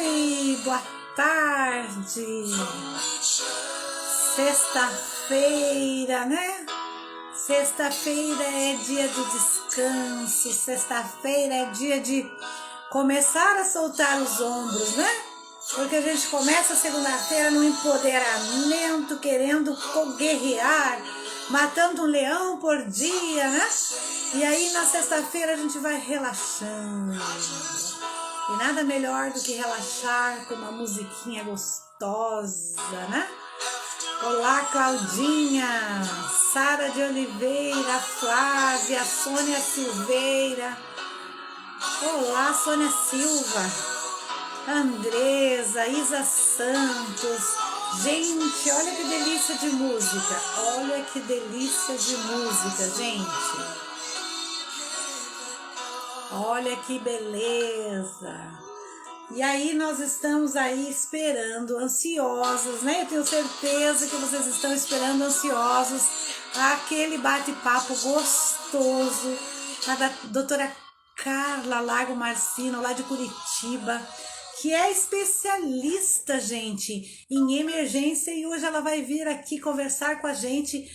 Oi, boa tarde. Sexta-feira, né? Sexta-feira é dia de descanso, sexta-feira é dia de começar a soltar os ombros, né? Porque a gente começa a segunda-feira no empoderamento, querendo guerrear, matando um leão por dia, né? E aí na sexta-feira a gente vai relaxando. E nada melhor do que relaxar com uma musiquinha gostosa, né? Olá, Claudinha, Sara de Oliveira, Flávia, Sônia Silveira. Olá, Sônia Silva, Andresa, Isa Santos. Gente, olha que delícia de música. Olha que delícia de música, gente. Olha que beleza. E aí nós estamos aí esperando, ansiosos, né? Eu tenho certeza que vocês estão esperando ansiosos aquele bate-papo gostoso da doutora Carla Lago Marcino, lá de Curitiba, que é especialista, gente, em emergência, e hoje ela vai vir aqui conversar com a gente,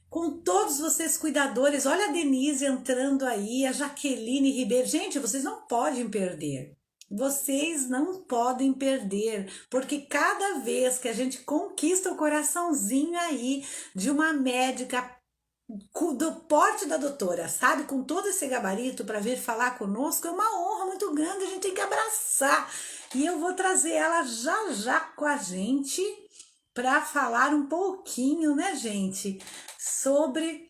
com todos vocês cuidadores. Olha a Denise entrando aí, a Jaqueline Ribeiro. Gente, vocês não podem perder. Vocês não podem perder, porque cada vez que a gente conquista o coraçãozinho aí de uma médica do porte da doutora, sabe, com todo esse gabarito para vir falar conosco, é uma honra muito grande, a gente tem que abraçar. E eu vou trazer ela já já com a gente para falar um pouquinho, né, gente, sobre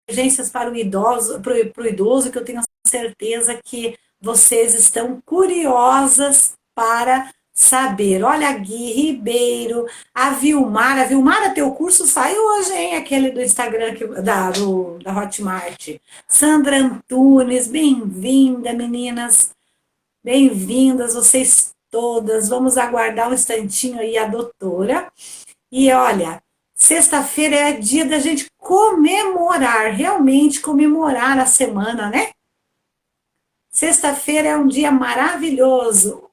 emergências para o idoso, para o idoso, que eu tenho certeza que vocês estão curiosas para saber. Olha, a Gui Ribeiro, a Vilmara, teu curso saiu hoje, hein? Aquele do Instagram, da Hotmart. Sandra Antunes, bem-vinda, meninas. Bem-vindas, vocês todas. Vamos aguardar um instantinho aí a doutora. E olha, sexta-feira é dia da gente comemorar, realmente comemorar a semana, né? Sexta-feira é um dia maravilhoso.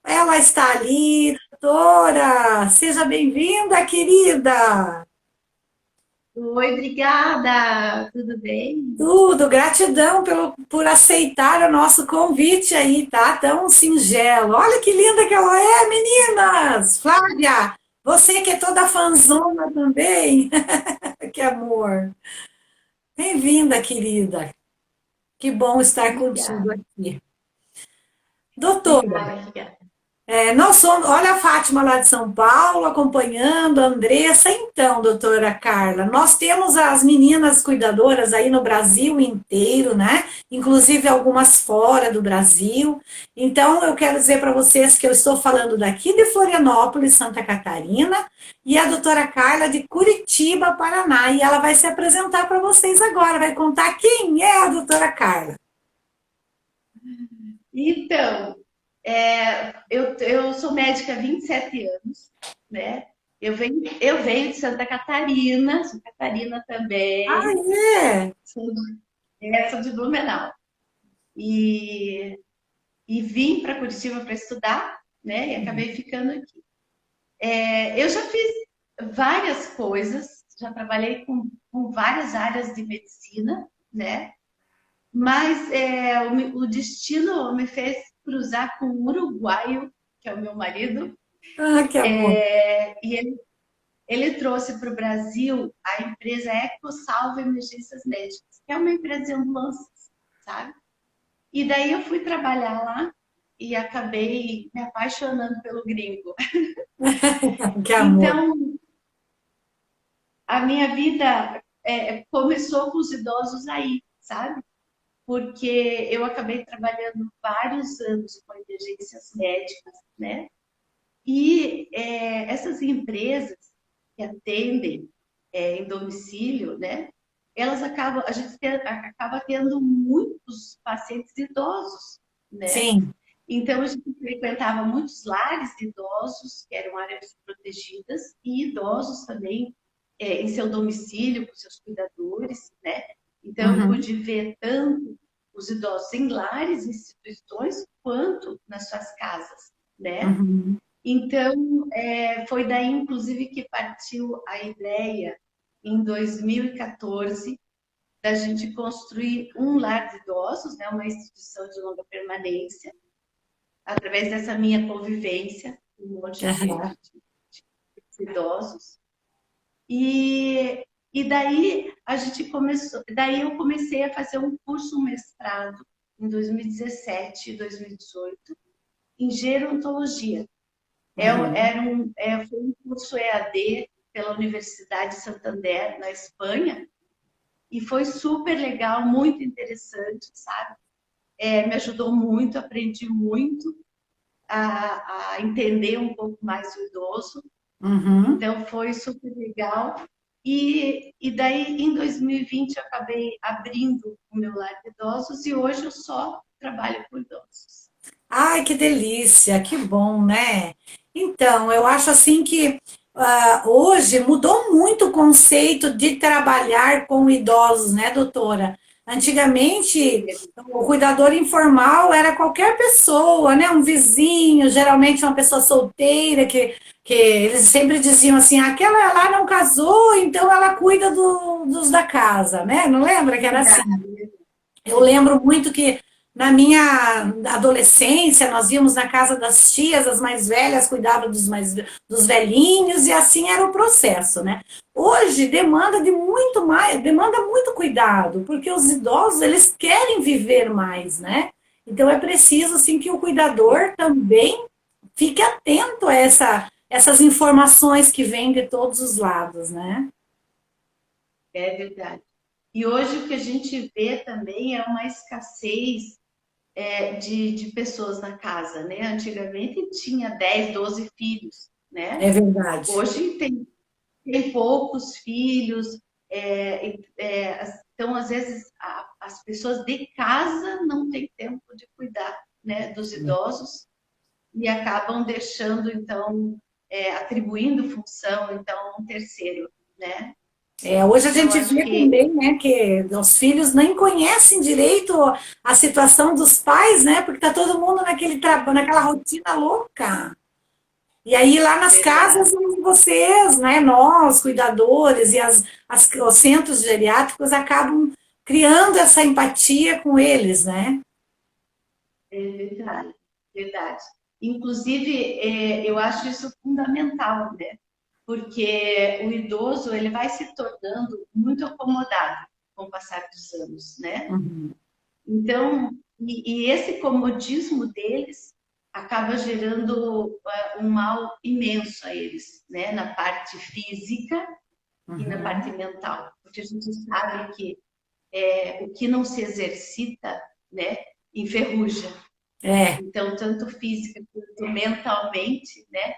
Ela está ali, doutora. Seja bem-vinda, querida. Oi, obrigada. Tudo bem? Tudo, gratidão por aceitar o nosso convite aí, tá? Tão singelo. Olha que linda que ela é, meninas! Flávia, você que é toda fanzona também. Que amor. Bem-vinda, querida. Que bom estar contigo Obrigada. aqui. Doutora, Obrigada, obrigada. nós somos, olha a Fátima lá de São Paulo acompanhando, a Andressa. Então, doutora Carla, nós temos as meninas cuidadoras aí no Brasil inteiro, né? Inclusive algumas fora do Brasil. Então, eu quero dizer para vocês que eu estou falando daqui de Florianópolis, Santa Catarina, e a doutora Carla de Curitiba, Paraná. E ela vai se apresentar para vocês agora, vai contar quem é a doutora Carla. Então, eu sou médica há 27 anos, né? Eu venho de Santa Catarina Ah, também, é? sou de Blumenau. E, e vim para Curitiba para estudar, né? E acabei ficando aqui. Eu já fiz várias coisas, já trabalhei com várias áreas de medicina, né? Mas o destino me fez cruzar com um uruguaio, que é o meu marido, Ah, que amor. e ele trouxe para o Brasil a empresa EcoSalva Emergências Médicas, que é uma empresa de ambulâncias, sabe? E daí eu fui trabalhar lá e acabei me apaixonando pelo gringo. Que amor. Então, a minha vida começou com os idosos aí, sabe? Porque eu acabei trabalhando vários anos com emergências médicas, né? E essas empresas que atendem em domicílio, né? A gente acaba tendo muitos pacientes idosos, né? Sim. Então a gente frequentava muitos lares de idosos, que eram áreas protegidas, e idosos também em seu domicílio, com seus cuidadores, né? Então eu Uhum. pude ver tanto os idosos em lares, instituições, quanto nas suas casas. né? Uhum. Então, foi daí, inclusive, que partiu a ideia, em 2014, da gente construir um lar de idosos, né? Uma instituição de longa permanência, através dessa minha convivência com um monte Aham. de idosos. E daí a gente começou, daí eu comecei a fazer um curso, um mestrado em 2017 e 2018 em gerontologia. Uhum. Foi um curso EAD pela Universidade de Santander, na Espanha, e foi super legal, muito interessante, sabe? Me ajudou muito, aprendi muito a entender um pouco mais o idoso. Uhum. Então, foi super legal. E daí, em 2020, eu acabei abrindo o meu lar de idosos e hoje eu só trabalho com idosos. Ai, que delícia, que bom, né? Então, eu acho assim que hoje mudou muito o conceito de trabalhar com idosos, né, doutora? Antigamente, o cuidador informal era qualquer pessoa, né? Um vizinho, geralmente uma pessoa solteira, que eles sempre diziam assim: aquela lá não casou, então ela cuida dos da casa, né? Não lembra que era assim? Eu lembro muito que na minha adolescência nós íamos na casa das tias, as mais velhas cuidavam dos velhinhos e assim era o processo, né? Hoje demanda de muito mais, demanda muito cuidado, porque os idosos eles querem viver mais, né? Então é preciso assim que o cuidador também fique atento a essas informações que vêm de todos os lados, né? É verdade. E hoje o que a gente vê também é uma escassez de pessoas na casa, né? Antigamente tinha 10, 12 filhos, É né? verdade. Hoje tem poucos filhos, então às vezes as pessoas de casa não têm tempo de cuidar, né, dos idosos e acabam deixando então atribuindo função então a um terceiro, né? Hoje a Então gente acho vê que também, né, que os filhos nem conhecem direito a situação dos pais, né, porque tá todo mundo naquela rotina louca. E aí lá nas verdade, casas, vocês, né, nós, cuidadores e os centros geriátricos acabam criando essa empatia com eles, né? é verdade, verdade. Inclusive, eu acho isso fundamental, né? Porque o idoso ele vai se tornando muito acomodado com o passar dos anos, né? Uhum. Então, e esse comodismo deles acaba gerando um mal imenso a eles, né? Na parte física e na parte Uhum. mental. Porque a gente sabe que o que não se exercita, né, enferruja. É, Então, tanto física quanto mentalmente, né,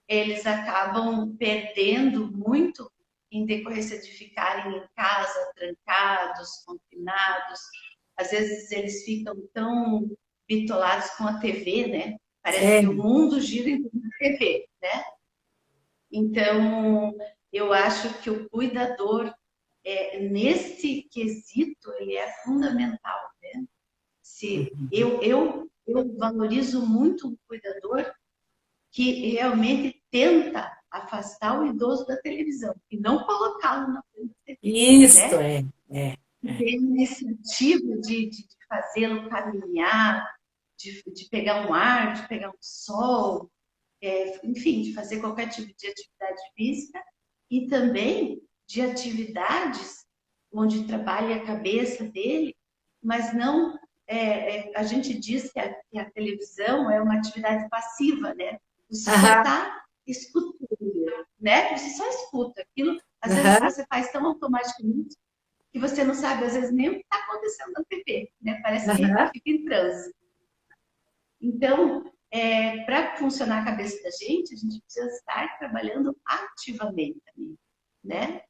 eles acabam perdendo muito em decorrência de ficarem em casa, trancados, confinados. Às vezes eles ficam tão bitolados com a TV, né? Parece que o é. mundo gira em torno da TV, né? Então, eu acho que o cuidador, nesse quesito, ele é fundamental, né? Se eu valorizo muito o cuidador que realmente tenta afastar o idoso da televisão e não colocá-lo na frente da TV, Isto né? é. E ter iniciativa de fazê-lo caminhar, de pegar um ar, de pegar um sol, enfim, de fazer qualquer tipo de atividade física e também de atividades onde trabalhe a cabeça dele, mas não. A gente diz que a televisão é uma atividade passiva, né? Você só Aham, está escutando, né? Você só escuta aquilo. Às vezes aham, você faz tão automaticamente que você não sabe, às vezes, nem o que está acontecendo na TV, né? Parece que aham. fica em transe. Então, para funcionar a cabeça da gente, a gente precisa estar trabalhando ativamente, né?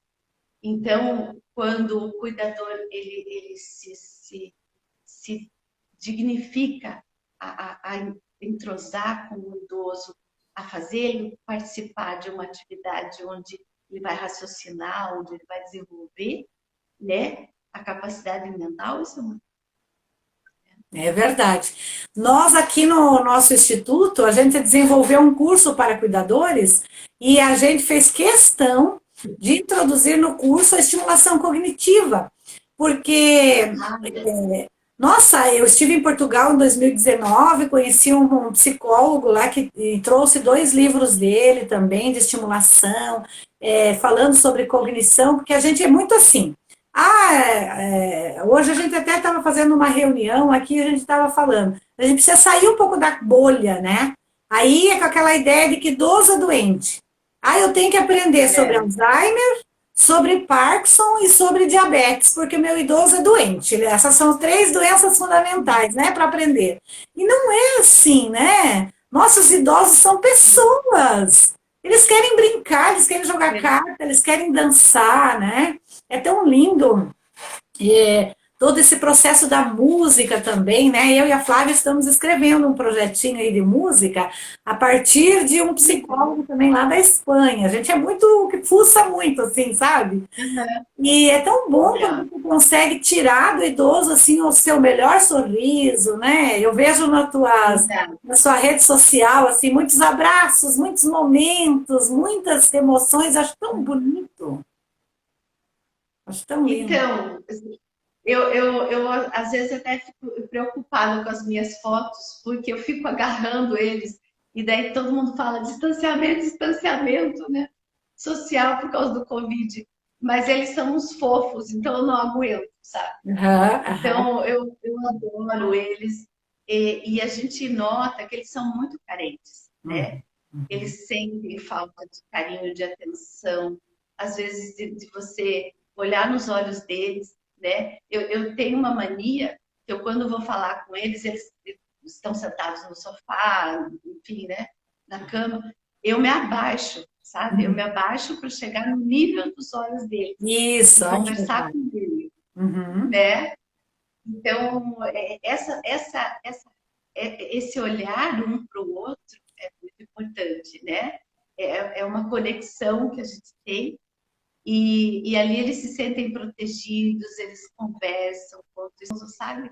Então, quando o cuidador ele se dignifica a entrosar com o idoso, a fazer ele participar de uma atividade onde ele vai raciocinar, onde ele vai desenvolver, né, a capacidade mental, isso é muito. É verdade. Nós aqui no nosso instituto, a gente desenvolveu um curso para cuidadores e a gente fez questão de introduzir no curso a estimulação cognitiva, porque, Ah, nossa, eu estive em Portugal em 2019, conheci um psicólogo lá que trouxe 2 livros dele também de estimulação, falando sobre cognição, porque a gente é muito assim. Hoje a gente até estava fazendo uma reunião aqui, a gente estava falando. A gente precisa sair um pouco da bolha, né? Aí é com aquela ideia de que idoso é doente. Eu tenho que aprender sobre é, Alzheimer, sobre Parkinson e sobre diabetes, porque o meu idoso é doente. Essas são 3 doenças fundamentais, né, para aprender. E não é assim, né? Nossos idosos são pessoas. Eles querem brincar, eles querem jogar é, carta, eles querem dançar, né? É tão lindo todo esse processo da música também, né? Eu e a Flávia estamos escrevendo um projetinho aí de música a partir de um psicólogo também lá da Espanha. A gente é muito, que fuça muito, assim, sabe? aham, E é tão bom quando legal. você consegue tirar do idoso, assim, o seu melhor sorriso, né? Eu vejo Verdade. na sua rede social, assim, muitos abraços, muitos momentos, muitas emoções. Acho tão bonito, acho tão lindo. Então, eu às vezes até fico preocupada com as minhas fotos, porque eu fico agarrando eles, e daí todo mundo fala distanciamento, distanciamento, né? Social por causa do Covid. Mas eles são uns fofos, então eu não aguento, sabe? Aham, aham. Então eu adoro eles, e a gente nota que eles são muito carentes, né? Uhum, uhum. Eles sentem falta de carinho, de atenção, às vezes de você olhar nos olhos deles, né? Eu tenho uma mania que eu, quando vou falar com eles, eles estão sentados no sofá, enfim, né? Na cama, eu me abaixo, sabe? Eu me abaixo para chegar no nível dos olhos deles Isso, e ai, que conversar legal. com eles, Uhum. né? Então, esse olhar um para o outro é muito importante, né? É uma conexão que a gente tem e ali eles se sentem protegidos, eles conversam, outros, sabe?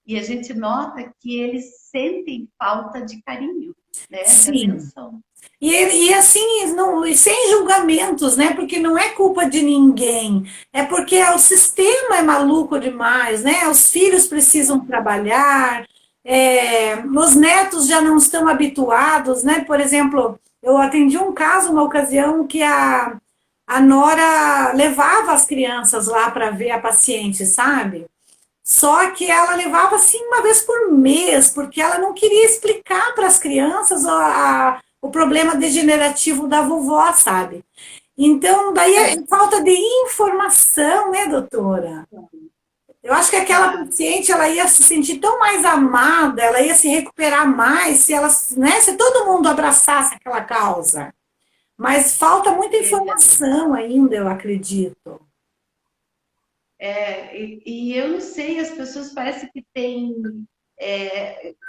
E a gente nota que eles sentem falta de carinho, né? De Sim. atenção. E assim, não, e sem julgamentos, né? Porque não é culpa de ninguém. É porque o sistema é maluco demais, né? Os filhos precisam trabalhar, os netos já não estão habituados, né? Por exemplo, eu atendi um caso, uma ocasião, que a Nora levava as crianças lá para ver a paciente, sabe? Só que ela levava assim uma vez por mês, porque ela não queria explicar para as crianças o problema degenerativo da vovó, sabe? Então, daí é falta de informação, né, doutora? Eu acho que aquela Tá. paciente ela ia se sentir tão mais amada, ela ia se recuperar mais se ela, né, se todo mundo abraçasse aquela causa. Mas falta muita Verdade. informação ainda, eu acredito. E eu não sei, as pessoas parecem que têm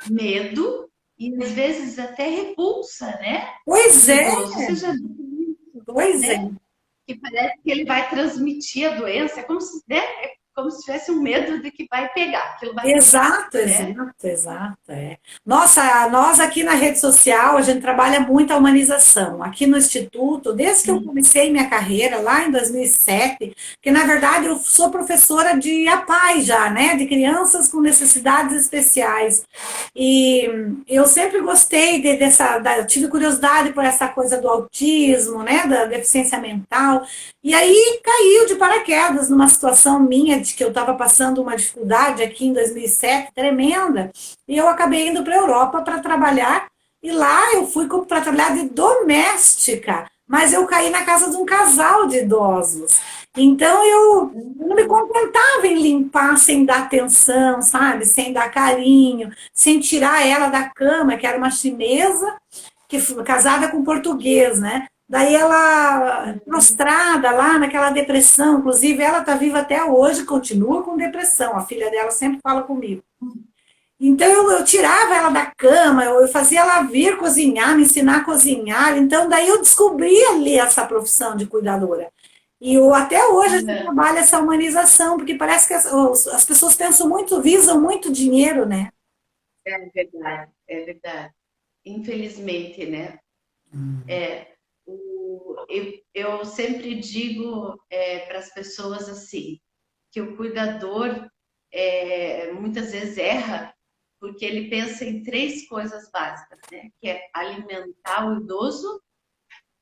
medo e às vezes até repulsa, né? Pois Do é, idoso. Você já viu isso, pois é. né? Que parece que ele vai transmitir a doença, é como se tivesse um medo de que vai pegar, aquilo vai pegar, Exato, né? exato, exato. Nossa, nós aqui na rede social, a gente trabalha muito a humanização. Aqui no Instituto, desde que eu Sim. comecei minha carreira, lá em 2007, que na verdade eu sou professora de APAE já, né? De crianças com necessidades especiais. E eu sempre gostei eu tive curiosidade por essa coisa do autismo, né? Da deficiência mental. E aí caiu de paraquedas numa situação minha de que eu estava passando uma dificuldade aqui em 2007 tremenda, e eu acabei indo para a Europa para trabalhar, e lá eu fui para trabalhar de doméstica, mas eu caí na casa de um casal de idosos. Então eu não me contentava em limpar sem dar atenção, sabe? Sem dar carinho, sem tirar ela da cama, que era uma chinesa, casada com português, né? Daí ela, prostrada lá naquela depressão, inclusive ela está viva até hoje, continua com depressão, a filha dela sempre fala comigo. Então eu tirava ela da cama, eu fazia ela vir cozinhar, me ensinar a cozinhar, então daí eu descobri ali essa profissão de cuidadora. E até hoje a gente trabalha essa humanização, porque parece que as pessoas pensam muito, visam muito dinheiro, né? É verdade, é verdade. Infelizmente, né? Eu sempre digo para as pessoas assim, que o cuidador muitas vezes erra porque ele pensa em três coisas básicas, né? Que é alimentar o idoso,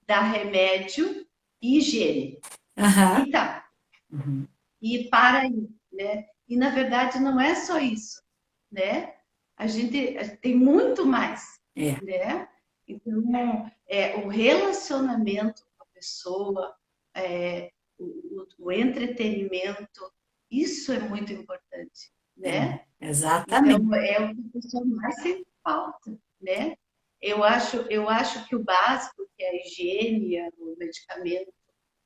dar remédio e higiene. Aham. E tá, Uhum. e para aí, né? E na verdade não é só isso, né? A gente tem muito mais, É, né? Então, o relacionamento com a pessoa, o entretenimento, isso é muito importante, né? Então, exatamente. é o que a pessoa mais sente falta, né? Eu acho que o básico, que é a higiene, o medicamento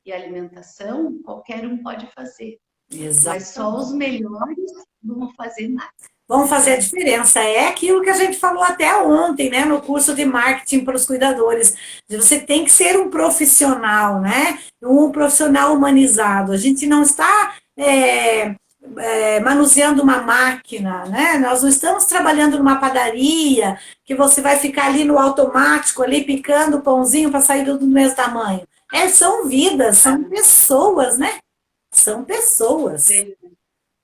e a alimentação, qualquer um pode fazer, mas só Exatamente. os melhores vão fazer mais. Vão fazer a diferença. É aquilo que a gente falou até ontem, né, no curso de marketing para os cuidadores. Você tem que ser um profissional, né? Um profissional humanizado. A gente não está manuseando uma máquina, né? Nós não estamos trabalhando numa padaria que você vai ficar ali no automático, ali picando o pãozinho para sair tudo do mesmo tamanho. São vidas, são pessoas, né? São pessoas.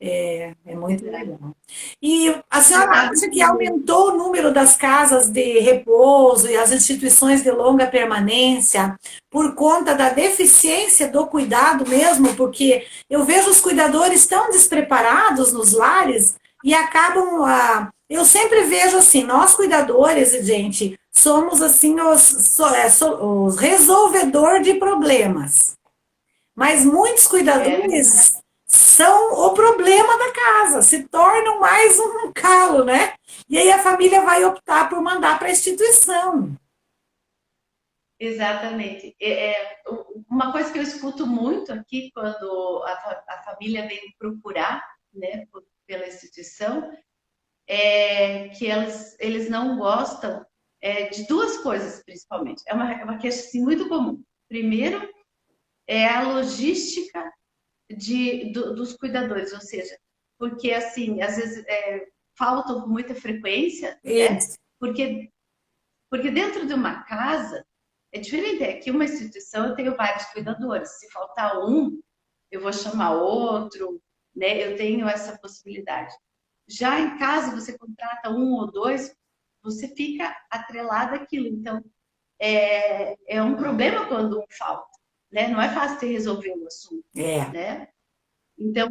É muito Verdade. legal. E a Você senhora sabe acha que que aumentou o número das casas de repouso e as instituições de longa permanência por conta da deficiência do cuidado mesmo? Porque eu vejo os cuidadores tão despreparados nos lares e acabam. Eu sempre vejo assim, nós cuidadores, gente, somos assim os resolvedor de problemas. Mas muitos é verdade. cuidadores são o problema da casa, se tornam mais um calo, né? E aí a família vai optar por mandar para a instituição. Exatamente. Uma coisa que eu escuto muito aqui quando a família vem procurar, né, pela instituição, é que eles não gostam de duas coisas, principalmente. É uma queixa assim, muito comum. Primeiro, é a logística dos cuidadores, ou seja, porque assim, às vezes faltam com muita frequência, né? Isso. Porque, porque dentro de uma casa é diferente. Aqui uma instituição eu tenho vários cuidadores. Se faltar um, eu vou chamar outro, né? Eu tenho essa possibilidade. Já em casa você contrata um ou dois, você fica atrelado àquilo. Então é um problema quando um falta, né? Não é fácil de resolver o assunto, É, né? Então,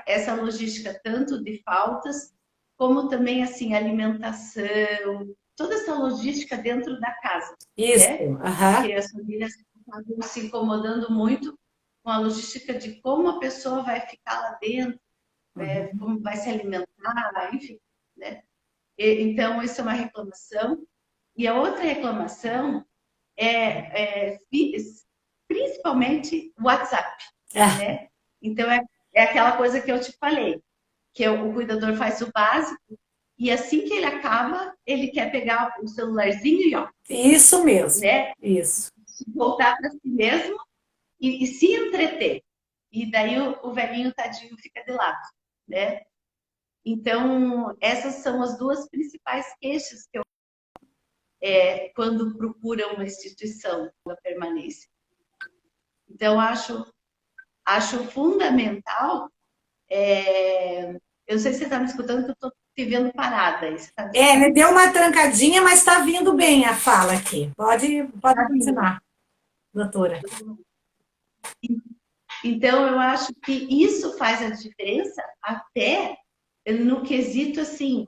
essa logística tanto de faltas, como também, assim, alimentação, toda essa logística dentro da casa, isso. né? Aham. Porque as famílias acabam se incomodando muito com a logística de como a pessoa vai ficar lá dentro, Uhum. como vai se alimentar, enfim, né? Então, isso é uma reclamação. E a outra reclamação é principalmente o WhatsApp, É, né? Então, é aquela coisa que eu te falei, que o cuidador faz o básico e assim que ele acaba, ele quer pegar o celularzinho e, ó, isso mesmo. né, Isso. voltar para si mesmo e se entreter. E daí o velhinho tadinho fica de lado, né? Então, essas são as duas principais queixas que eu quando procuram uma instituição da permanência. Então, acho fundamental. Eu não sei se você está me escutando, que eu estou te vendo parada aí. Você está me Me escutando? deu uma trancadinha, mas está vindo bem a fala aqui. Pode Tá vindo. continuar, doutora. Então, eu acho que isso faz a diferença até no quesito assim.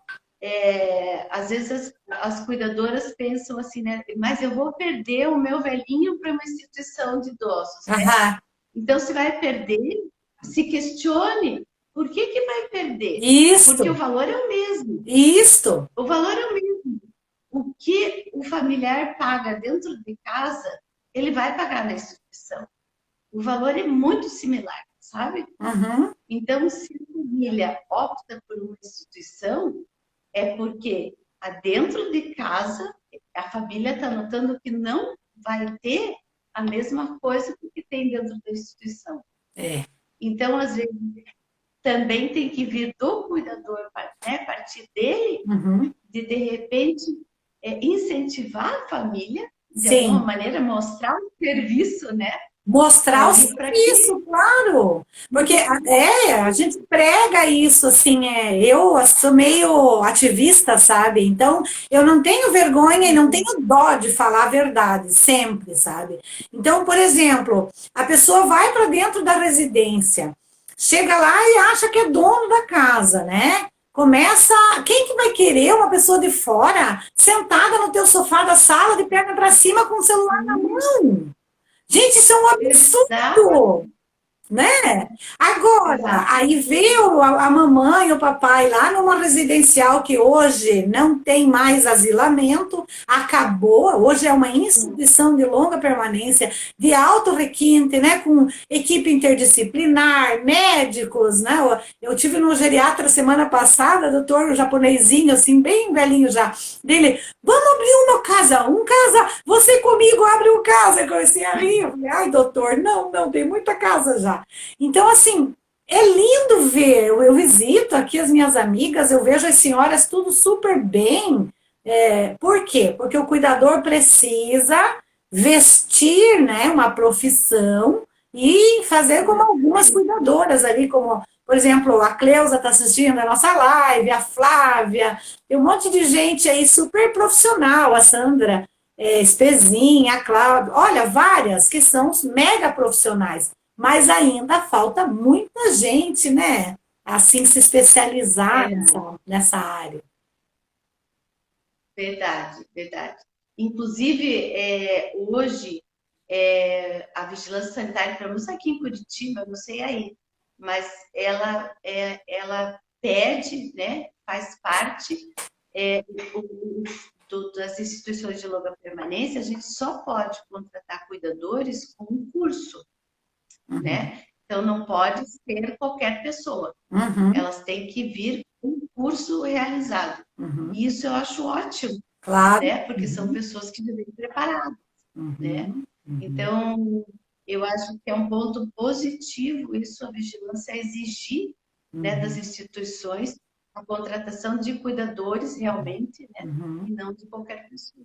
Às vezes as cuidadoras pensam assim, né? Mas eu vou perder o meu velhinho para uma instituição de idosos, né? Aham. Então, se vai perder, se questione por que vai perder? Porque o Isto, valor é o mesmo. isto. O valor é o mesmo. O que o familiar paga dentro de casa, ele vai pagar na instituição. O valor é muito similar, sabe? Uhum. Então, se a família opta por uma instituição, é porque dentro de casa a família está notando que não vai ter a mesma coisa que tem dentro da instituição. É. Então, às vezes, também tem que vir do cuidador, né, partir dele, de repente, incentivar a família, de Sim. alguma maneira, mostrar o serviço, né? Mostrar o serviço, claro. Porque a gente prega isso, assim, eu sou meio ativista, sabe? Então, eu não tenho vergonha e não tenho dó de falar a verdade, sempre, sabe? Então, por exemplo, a pessoa vai para dentro da residência, chega lá e acha que é dono da casa, né? Começa. Quem que vai querer uma pessoa de fora sentada no teu sofá da sala, de perna para cima, com o celular na mão? Gente, isso é um absurdo, né? Agora, aí veio a mamãe e o papai lá numa residencial que hoje não tem mais asilamento, acabou, hoje é uma instituição de longa permanência, de alto requinte, né, com equipe interdisciplinar, médicos, né? Eu tive no geriatra semana passada, doutor japonesinho, assim, bem velhinho já, dele, vamos abrir uma casa, você comigo abre uma casa, eu comecei a rir, eu falei, ai doutor, não, tem muita casa já. Então, assim, é lindo ver. Eu visito aqui as minhas amigas, eu vejo as senhoras tudo super bem. Por quê? Porque o cuidador precisa vestir, né, uma profissão e fazer como algumas cuidadoras ali, como, por exemplo, a Cleusa está assistindo a nossa live, a Flávia, tem um monte de gente aí super profissional, a Sandra Espezinha, a Cláudia, olha, várias que são mega profissionais. Mas ainda falta muita gente, né? Assim, se especializar nessa área. Verdade, verdade. Inclusive, hoje, a vigilância sanitária, pelo menos aqui em Curitiba, não sei aí, mas ela pede, né, faz parte das instituições de longa permanência, a gente só pode contratar cuidadores com um curso. Né? Então, não pode ser qualquer pessoa. Elas têm que vir com um curso realizado. E isso eu acho ótimo, claro. Né? Porque são pessoas que já vêm preparadas. Né? Então, eu acho que é um ponto positivo isso, a vigilância exigir né, das instituições a contratação de cuidadores realmente, né? E não de qualquer pessoa.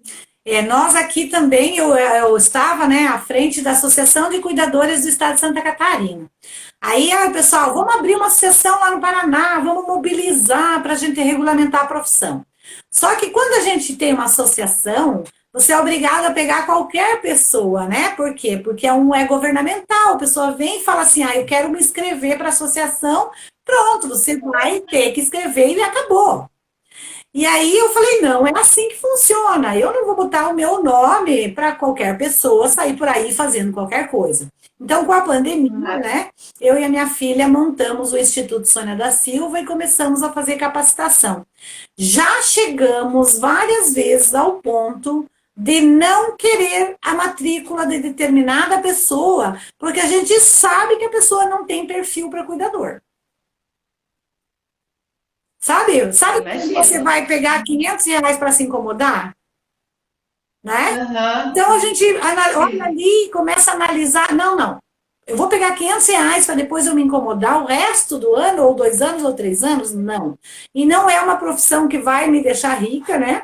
Nós aqui também, eu estava, né, à frente da Associação de Cuidadores do Estado de Santa Catarina. Aí, pessoal, vamos abrir uma associação lá no Paraná, vamos mobilizar para a gente regulamentar a profissão. Só que quando a gente tem uma associação, você é obrigado a pegar qualquer pessoa, né? Por quê? Porque é governamental, a pessoa vem e fala assim, eu quero me inscrever para a associação, pronto, você vai ter que escrever e acabou. E aí eu falei, não, é assim que funciona. Eu não vou botar o meu nome para qualquer pessoa sair por aí fazendo qualquer coisa. Então, com a pandemia, né, eu e a minha filha montamos o Instituto Sônia da Silva e começamos a fazer capacitação. Já chegamos várias vezes ao ponto de não querer a matrícula de determinada pessoa, porque a gente sabe que a pessoa não tem perfil para cuidador. Sabe que você vai pegar R$500 para se incomodar? Né? Então a gente olha ali e começa a analisar. Não. Eu vou pegar R$500 para depois eu me incomodar o resto do ano, ou 2 anos, ou 3 anos? Não. E não é uma profissão que vai me deixar rica, né?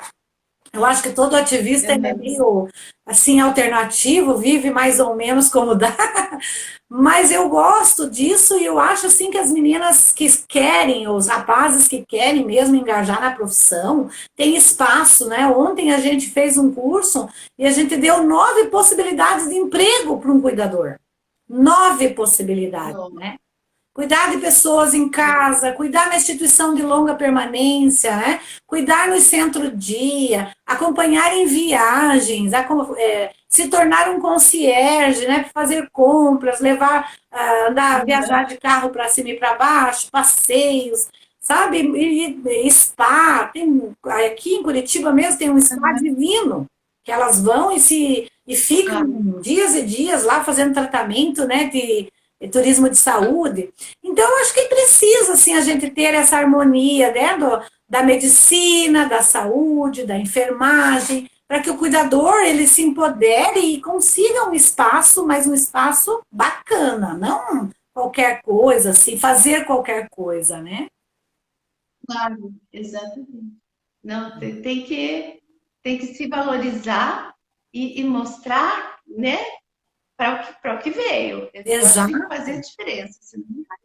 Eu acho que todo ativista é meio assim, alternativo, vive mais ou menos como dá. Mas eu gosto disso e eu acho assim que as meninas que querem, os rapazes que querem mesmo engajar na profissão, tem espaço, né? Ontem a gente fez um curso e a gente deu 9 possibilidades de emprego para um cuidador. 9 possibilidades, né? Cuidar de pessoas em casa, cuidar na instituição de longa permanência, né? Cuidar no centro-dia, acompanhar em viagens, se tornar um concierge, né? Fazer compras, levar, viajar de carro para cima e para baixo, passeios, sabe? E spa, aqui em Curitiba mesmo tem um spa divino, que elas vão e ficam dias e dias lá fazendo tratamento, né? De turismo de saúde. Então, eu acho que precisa, assim, a gente ter essa harmonia, né, da medicina, da saúde, da enfermagem, para que o cuidador ele se empodere e consiga um espaço, mas um espaço bacana, não qualquer coisa, assim, fazer qualquer coisa, né? Claro, exatamente. Não, tem que se valorizar e mostrar, né, para o que veio. Eu acho que tem que Exato. fazer a diferença, senão não vai.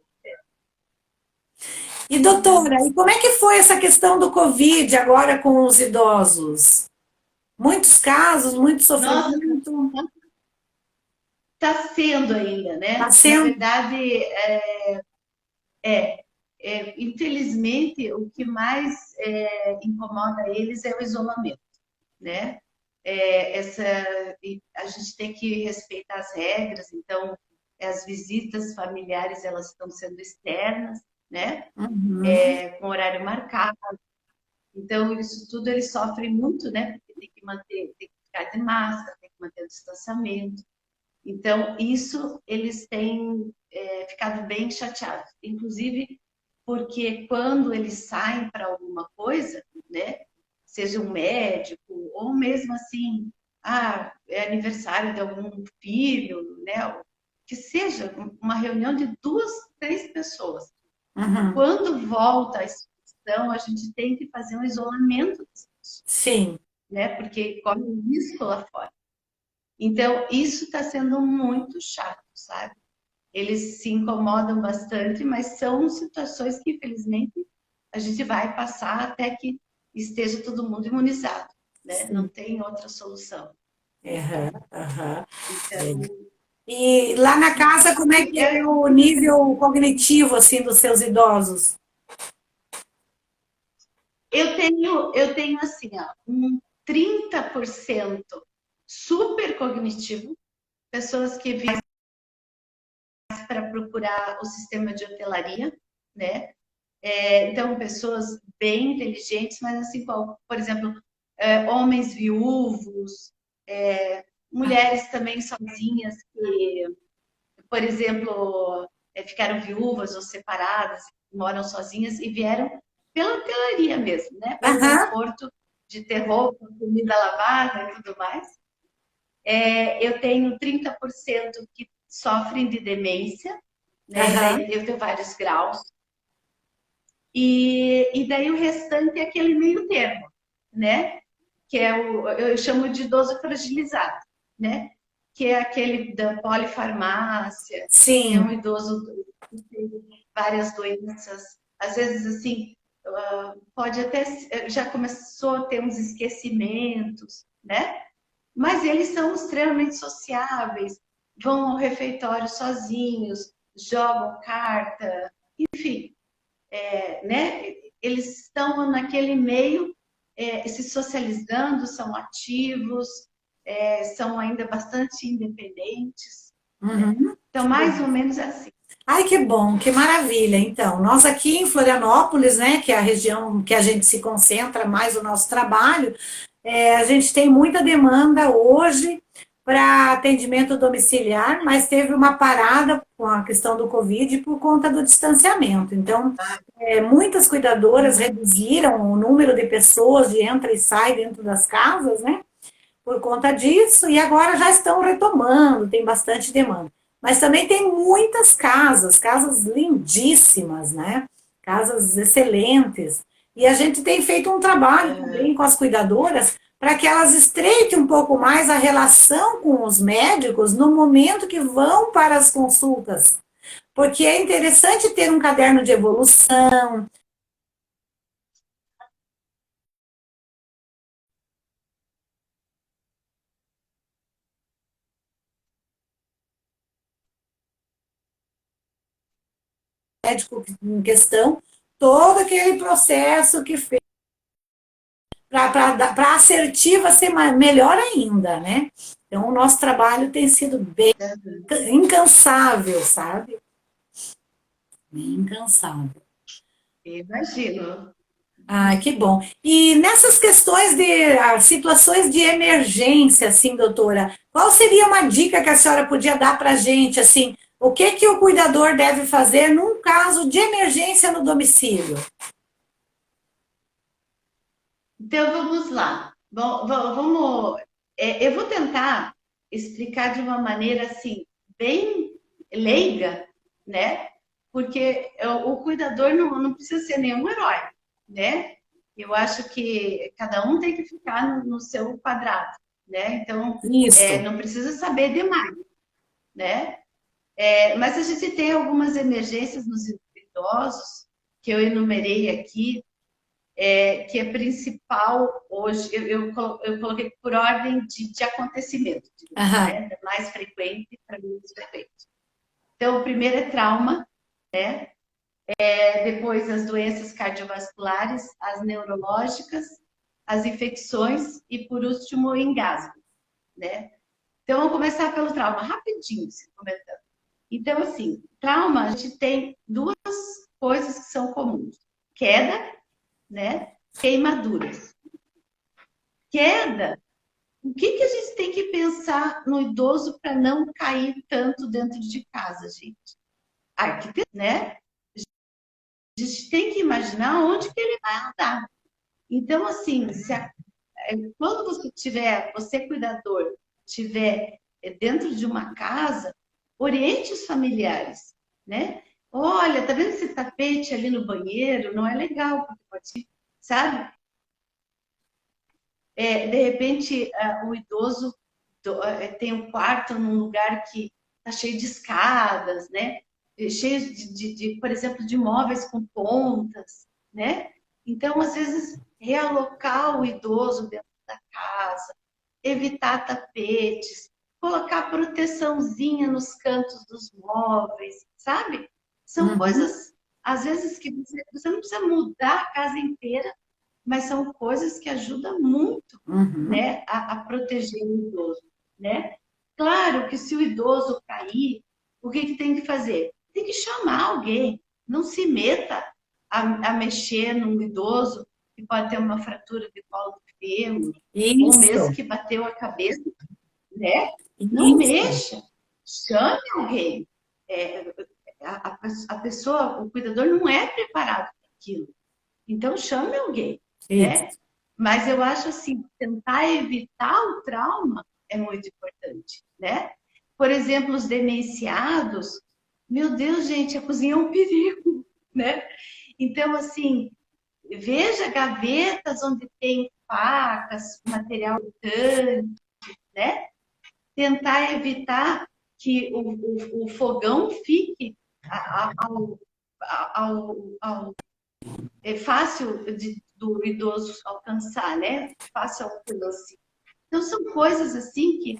E doutora, e como é que foi essa questão do Covid agora com os idosos? Muitos casos, muito Nossa, sofrimento, está sendo ainda, está né? Na sendo. verdade, infelizmente, o que mais incomoda eles é o isolamento, né? Essa, a gente tem que respeitar as regras, então as visitas familiares elas estão sendo externas, né? Uhum. Com horário marcado. Então isso tudo eles sofrem muito, né? Porque tem que ficar de máscara, tem que manter o distanciamento. Então isso eles têm ficado bem chateados, inclusive porque quando eles saem para alguma coisa, né? Seja um médico ou mesmo assim, é aniversário de algum filho, né? Que seja uma reunião de duas, três pessoas. Uhum. Quando volta a exposição, a gente tem que fazer um isolamento das pessoas, Sim. né? Porque corre um risco lá fora. Então, isso está sendo muito chato, sabe? Eles se incomodam bastante, mas são situações que, infelizmente, a gente vai passar até que esteja todo mundo imunizado, né? Não Sim. tem outra solução. Aham, aham. Então, E lá na casa, como é que é o nível cognitivo, assim, dos seus idosos? eu tenho assim, ó, um 30% super cognitivo, pessoas que vêm para procurar o sistema de hotelaria, né? Então, pessoas bem inteligentes, mas assim, por exemplo, homens viúvos, mulheres também sozinhas que, por exemplo, ficaram viúvas ou separadas, moram sozinhas e vieram pela hotelaria mesmo, né? Pelo Aham, conforto de ter roupa, comida lavada e tudo mais. Eu tenho 30% que sofrem de demência, né? E aham, daí eu tenho vários graus. E daí o restante é aquele meio termo, né? Que é eu chamo de idoso fragilizado, né? Que é aquele da polifarmácia, que é um sim. idoso que tem várias doenças, às vezes assim, pode até já começou a ter uns esquecimentos, né? Mas eles são extremamente sociáveis, vão ao refeitório sozinhos, jogam carta, enfim, né? Eles estão naquele meio se socializando, são ativos, são ainda bastante independentes, né? Uhum. Então, mais ou menos é assim. Ai, que bom, que maravilha. Então, nós aqui em Florianópolis, né, que é a região que a gente se concentra mais o nosso trabalho, a gente tem muita demanda hoje para atendimento domiciliar, mas teve uma parada com a questão do Covid por conta do distanciamento. Então, muitas cuidadoras reduziram o número de pessoas de entra e sai dentro das casas, né? Por conta disso, e agora já estão retomando, tem bastante demanda. Mas também tem muitas casas, casas lindíssimas, né? Casas excelentes. E a gente tem feito um trabalho também com as cuidadoras para que elas estreitem um pouco mais a relação com os médicos no momento que vão para as consultas. Porque é interessante ter um caderno de evolução, médico em questão, todo aquele processo que fez para a assertiva ser melhor ainda, né? Então, o nosso trabalho tem sido bem incansável, sabe? Bem incansável. Imagino. Ah, que bom. E nessas questões de situações de emergência, assim, doutora, qual seria uma dica que a senhora podia dar para a gente, assim, o que que o cuidador deve fazer num caso de emergência no domicílio? Então, vamos lá. Bom, vamos. Eu vou tentar explicar de uma maneira assim, bem leiga, né? Porque o cuidador não precisa ser nenhum herói, né? Eu acho que cada um tem que ficar no seu quadrado, né? Então, Isso. não precisa saber demais, né? Mas a gente tem algumas emergências nos idosos que eu enumerei aqui, que é principal hoje, eu coloquei por ordem de acontecimento, digamos, Aham. né? Da mais frequente para menos frequente. Então, o primeiro é trauma, né? Depois as doenças cardiovasculares, as neurológicas, as infecções e, por último, o engasgo, né? Então, vamos começar pelo trauma, rapidinho, se comentando. Então, assim, trauma, a gente tem duas coisas que são comuns: queda, né? Queimaduras. Queda, o que a gente tem que pensar no idoso para não cair tanto dentro de casa, gente? Arquitetura, né? A gente tem que imaginar onde que ele vai andar. Então, assim, quando você tiver, você cuidador, tiver dentro de uma casa, oriente os familiares, né? Olha, tá vendo esse tapete ali no banheiro? Não é legal, porque pode, sabe? De repente, o idoso tem um quarto num lugar que está cheio de escadas, né? Cheio por exemplo, de móveis com pontas, né? Então, às vezes, realocar o idoso dentro da casa, evitar tapetes, colocar proteçãozinha nos cantos dos móveis, sabe? São Uhum. coisas, às vezes, que você não precisa mudar a casa inteira, mas são coisas que ajudam muito, Uhum. né, a proteger o idoso, né? Claro que se o idoso cair, o que tem que fazer? Tem que chamar alguém, não se meta a mexer num idoso que pode ter uma fratura de colo do fêmur, ou mesmo Isso. que bateu a cabeça, né? Não Isso. mexa, chame alguém. É, a pessoa, o cuidador não é preparado para aquilo. Então chame alguém, né? Isso. Mas eu acho assim, tentar evitar o trauma é muito importante, né? Por exemplo, os demenciados, meu Deus, gente, a cozinha é um perigo, né? Então, assim, veja gavetas onde tem facas, material britânico, né? Tentar evitar que o fogão fique ao, ao é fácil do idoso alcançar, né? Fácil alcance. Então, são coisas assim que,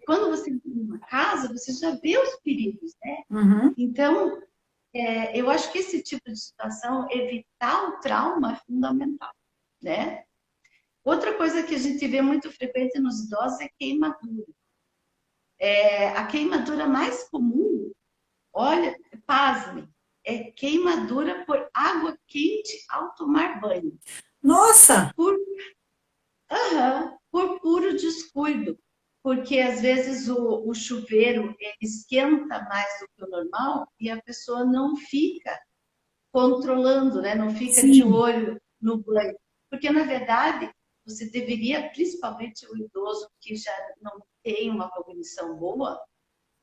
quando você entra numa casa, você já vê os perigos, né? Uhum. Então, eu acho que esse tipo de situação, evitar o trauma é fundamental, né? Outra coisa que a gente vê muito frequente nos idosos é queimadura. A queimadura mais comum, olha, pasme, é queimadura por água quente ao tomar banho. Nossa! Por Aham, por puro descuido, porque às vezes o chuveiro ele esquenta mais do que o normal e a pessoa não fica controlando, né? Não fica de Sim. olho no banho. Porque, na verdade, você deveria, principalmente o idoso que já não tem uma cognição boa,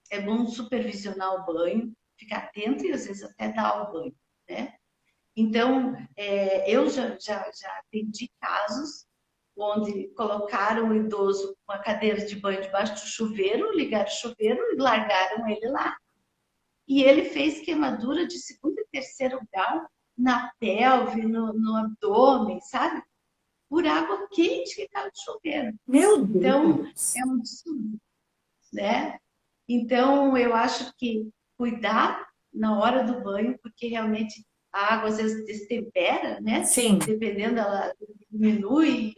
é bom supervisionar o banho, ficar atento e às vezes até dar o banho, né? Então, eu já atendi casos onde colocaram o idoso com a cadeira de banho debaixo do chuveiro, ligaram o chuveiro e largaram ele lá. E ele fez queimadura de segundo e terceiro grau na pelve, no abdômen, sabe? Por água quente que estava de chuveiro. Meu Então, Deus. é um absurdo, né? Então, eu acho que cuidar na hora do banho, porque realmente a água às vezes destempera, né? Sim. Dependendo, ela diminui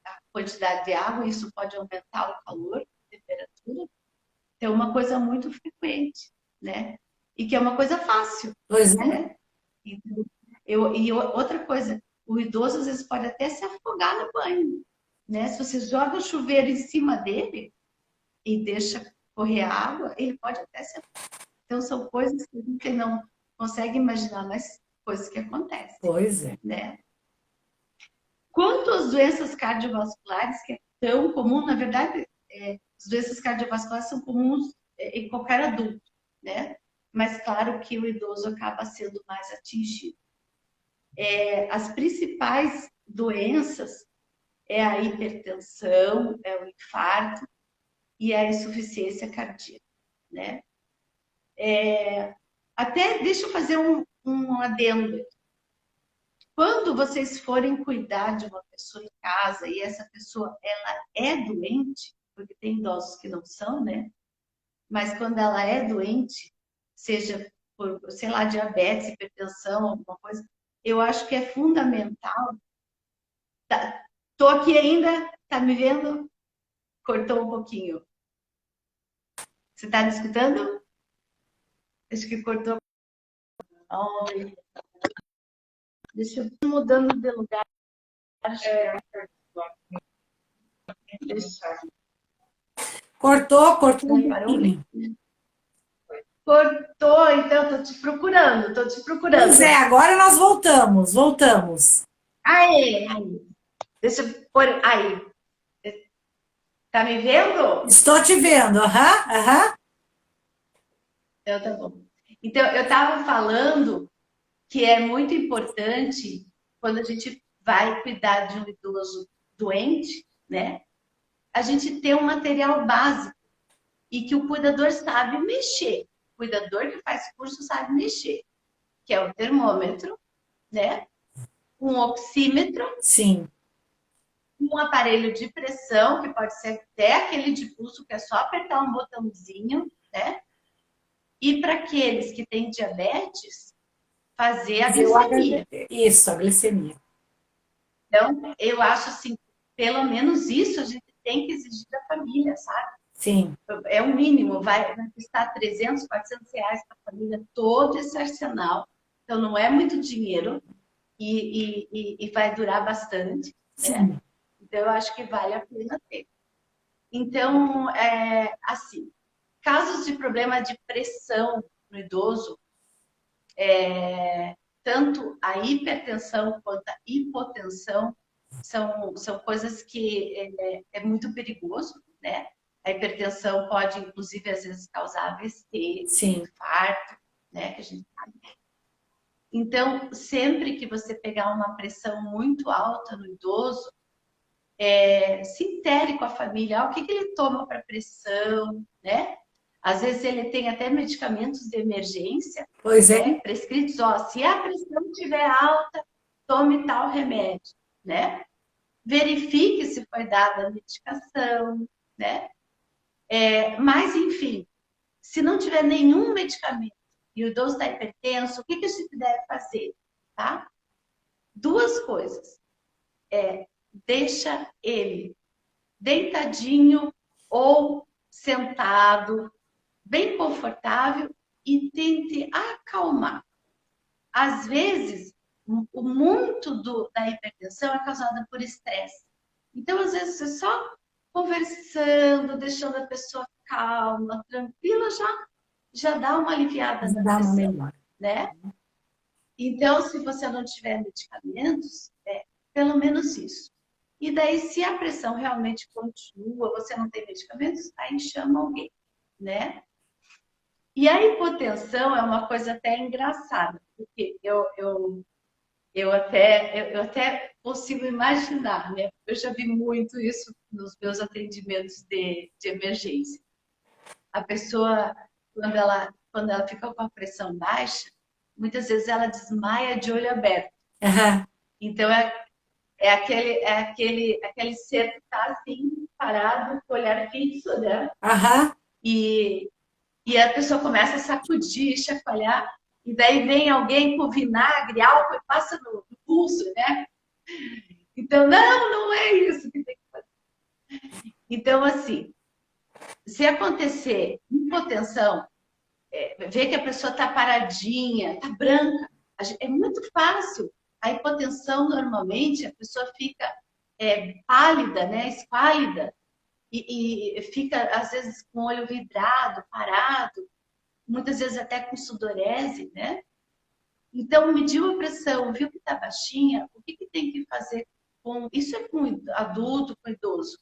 a quantidade de água, isso pode aumentar o calor, a temperatura. É uma coisa muito frequente, né? E que é uma coisa fácil, Pois é. né? Então, outra coisa, o idoso às vezes pode até se afogar no banho, né? Se você joga o chuveiro em cima dele e deixa correr a água, ele pode até se afogar. Então, são coisas que a gente não consegue imaginar, mas coisas que acontecem, Pois é. né? Quanto as doenças cardiovasculares, que é tão comum, na verdade, as doenças cardiovasculares são comuns em qualquer adulto, né? Mas claro que o idoso acaba sendo mais atingido. As principais doenças é a hipertensão, é o infarto e a insuficiência cardíaca, né? Até deixa eu fazer um adendo. Quando vocês forem cuidar de uma pessoa em casa e essa pessoa ela é doente, porque tem idosos que não são, né? Mas quando ela é doente, seja por, sei lá, diabetes, hipertensão, alguma coisa, eu acho que é fundamental. Tô aqui ainda, tá me vendo? Cortou um pouquinho. Você tá me escutando? Acho que cortou. Ai, deixa eu ir mudando de lugar. Deixa. Cortou um Parou? pouquinho. Cortou, então tô te procurando, tô te Pois é, procurando. agora nós voltamos. Aê, aí. Deixa eu pôr aí. Tá me vendo? Estou te vendo, aham. Então tá bom. Então, eu estava falando que é muito importante quando a gente vai cuidar de um idoso doente, né? A gente ter um material básico e que o cuidador sabe mexer. O cuidador que faz curso sabe mexer, que é o termômetro, né? Um oxímetro, Sim. um aparelho de pressão, que pode ser até aquele de pulso, que é só apertar um botãozinho, né? E para aqueles que têm diabetes, fazer a glicemia. Isso, a glicemia. Então, eu acho assim, pelo menos isso a gente tem que exigir da família, sabe? Sim. É o mínimo, vai custar 300, 400 reais para a família todo esse arsenal. Então, não é muito dinheiro e vai durar bastante, né? Sim. Então, eu acho que vale a pena ter. Então, assim, casos de problema de pressão no idoso, tanto a hipertensão quanto a hipotensão são coisas que é muito perigoso, né? A hipertensão pode, inclusive, às vezes causar AVC, Sim. infarto, né? Que a gente sabe. Então, sempre que você pegar uma pressão muito alta no idoso, se intere com a família. O que ele toma para pressão, né? Às vezes ele tem até medicamentos de emergência, Pois né? é. Prescritos, ó, se a pressão estiver alta, tome tal remédio, né? Verifique se foi dada a medicação, né? Mas, enfim, se não tiver nenhum medicamento e o idoso está hipertenso, o que a gente deve fazer, tá? Duas coisas. Deixa ele deitadinho ou sentado, bem confortável e tente acalmar. Às vezes, muito da hipertensão é causada por estresse. Então, às vezes, você só conversando, deixando a pessoa calma, tranquila, já dá uma aliviada na Dá uma pressão, melhor. né? Então, se você não tiver medicamentos, pelo menos isso. E daí, se a pressão realmente continua, você não tem medicamentos, aí chama alguém, né? E a hipotensão é uma coisa até engraçada, porque eu até consigo imaginar, né? Eu já vi muito isso nos meus atendimentos de emergência. A pessoa, quando ela fica com a pressão baixa, muitas vezes ela desmaia de olho aberto. Aham. Então, aquele ser que está assim, parado, com o olhar fixo, né? Aham. E a pessoa começa a sacudir, chacoalhar, e daí vem alguém com vinagre, álcool e passa no pulso, né? Então, não é isso que tem que fazer. Então, assim, se acontecer hipotensão, ver que a pessoa está paradinha, está branca, é muito fácil. A hipotensão, normalmente, a pessoa fica pálida, né? Esquálida, e fica, às vezes, com o olho vidrado, parado, muitas vezes até com sudorese, né? Então, mediu a pressão, viu que está baixinha, o que tem que fazer isso é com adulto, com idoso.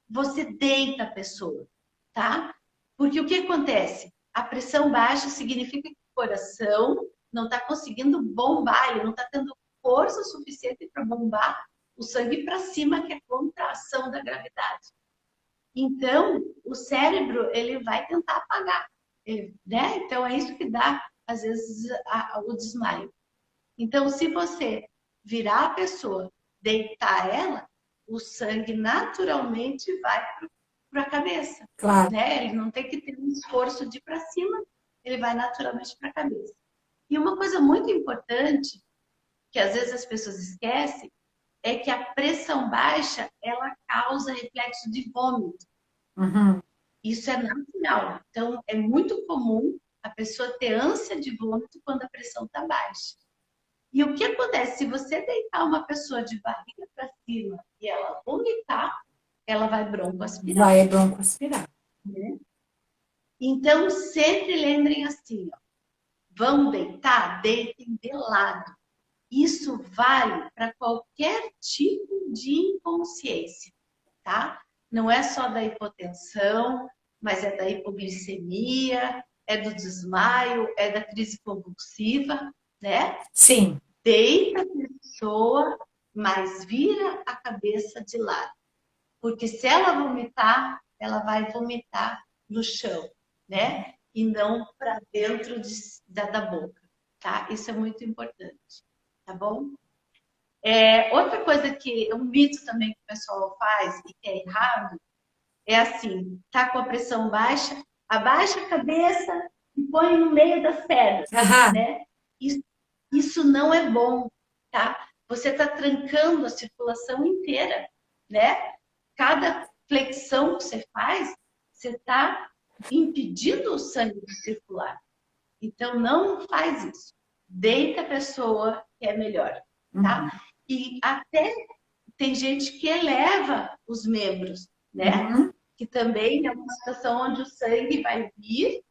Você deita a pessoa, tá? Porque o que acontece? A pressão baixa significa que o coração não está conseguindo bombar, ele não está tendo força suficiente para bombar o sangue para cima, que é a contração da gravidade. Então, o cérebro, ele vai tentar apagar, né? Então, é isso que dá, às vezes, o desmaio. Então, se você virar a pessoa, deitar ela, o sangue naturalmente vai para a cabeça. Claro. Né? Ele não tem que ter um esforço de ir para cima, ele vai naturalmente para a cabeça. E uma coisa muito importante, que às vezes as pessoas esquecem, é que a pressão baixa, ela causa reflexo de vômito. Uhum. Isso é natural. Então, é muito comum a pessoa ter ânsia de vômito quando a pressão está baixa. E o que acontece? Se você deitar uma pessoa de barriga para cima e ela vomitar, ela vai broncoaspirar. Vai broncoaspirar. Né? Então, sempre lembrem assim, ó, vão deitar? Deitem de lado. Isso vale para qualquer tipo de inconsciência, tá? Não é só da hipotensão, mas é da hipoglicemia, é do desmaio, é da crise convulsiva, né? Sim. Deita a pessoa, mas vira a cabeça de lado. Porque se ela vomitar, ela vai vomitar no chão, né? E não para dentro da boca, tá? Isso é muito importante, tá bom? Outra coisa que, um mito também que o pessoal faz e que é errado, é assim, tá com a pressão baixa, abaixa a cabeça e põe no meio das pernas, né? Isso não é bom, tá? Você está trancando a circulação inteira, né? Cada flexão que você faz, você está impedindo o sangue de circular. Então, não faz isso. Deita a pessoa, que é melhor, tá? Uhum. E até tem gente que eleva os membros, né? Uhum. Que também é uma situação onde o sangue vai vir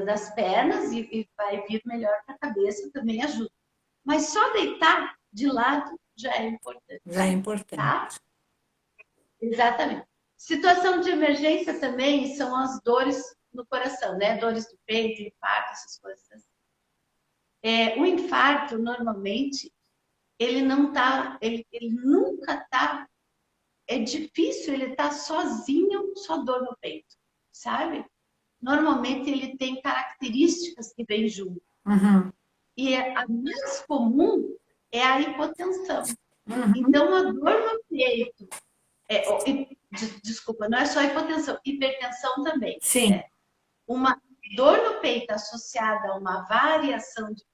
das pernas e vai vir melhor para a cabeça, também ajuda. Mas só deitar de lado já é importante. Já é importante. Tá? Exatamente. Situação de emergência também são as dores no coração, né? Dores do peito, infarto, essas coisas assim. O infarto, normalmente, ele não tá, ele nunca tá, é difícil ele estar sozinho, só dor no peito, sabe? Normalmente ele tem características que vêm junto. Uhum. E a mais comum é a hipotensão. Uhum. Então, a dor no peito, desculpa, não é só hipotensão, hipertensão também. Sim. Né? Uma dor no peito associada a uma variação de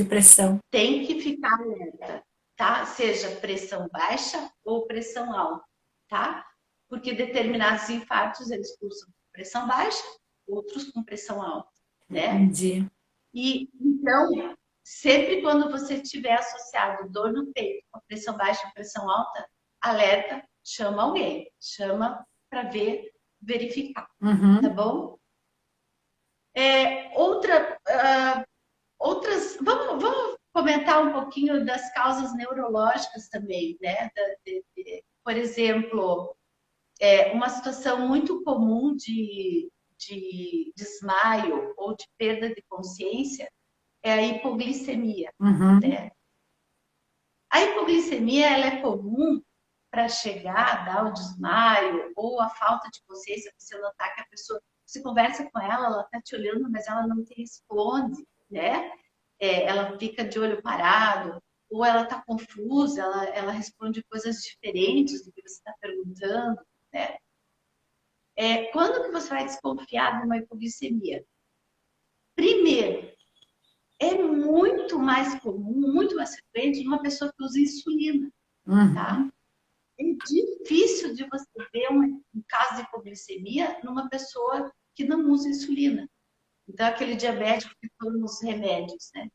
pressão tem que ficar alerta, tá? Seja pressão baixa ou pressão alta, tá? Porque determinados infartos eles cursam com pressão baixa, outros com pressão alta, né? Entendi. E então, sempre quando você tiver associado dor no peito com pressão baixa ou pressão alta, alerta, chama alguém, chama para verificar, uhum. Tá bom? Vamos comentar um pouquinho das causas neurológicas também, né? Por exemplo, uma situação muito comum de desmaio ou de perda de consciência é a hipoglicemia, uhum. né? A hipoglicemia, ela é comum para chegar a dar o desmaio ou a falta de consciência, você notar que a pessoa, você conversa com ela está te olhando, mas ela não te responde, né? Ela fica de olho parado, ou ela está confusa, ela responde coisas diferentes do que você está perguntando, né? Quando que você vai desconfiar de uma hipoglicemia? Primeiro, é muito mais comum, muito mais frequente numa pessoa que usa insulina, uhum. Tá? É difícil de você ver um caso de hipoglicemia numa pessoa que não usa insulina. Então, aquele diabético que toma os remédios, né?